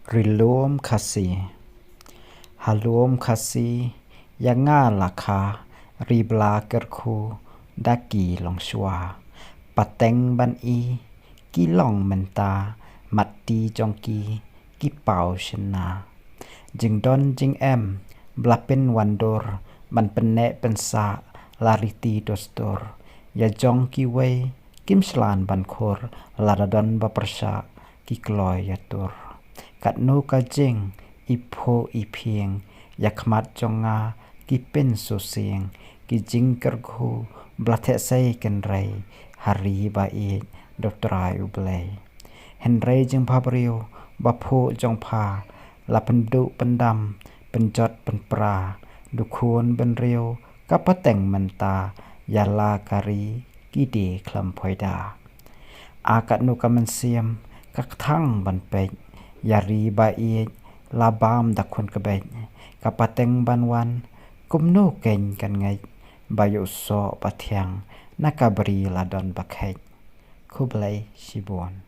Rilom kasih, halom kasih, yang lakha, ribla kerku, daki long shua, pateng ban i, kilong menta, mati jongki, kipau shena. Jing don jing em, blapin wandor, ban penek pensa, lariti dostor, ya jongki wei, kim slan ban khor, laradon bapersa, ki kloy yatur. Kat no ka jing, ipho ipieng, yakmat jonga, ki pin susing, ki jing kergu, blatek say kenrei, hari bai, doktrai ublei. Henrei jing pabrio, bapho jong pa, la penduk pendam, penjot penpra, dukun benrio, kapateng menta, yala kari, kide klam poida. Akat no ka mensiam, kak thang ban pej, yari bai, labam dakun kebej, kapateng banwan, kumno keny kan ngay, bayo so patiang, nakabri ladon bakhej, kublai shibon.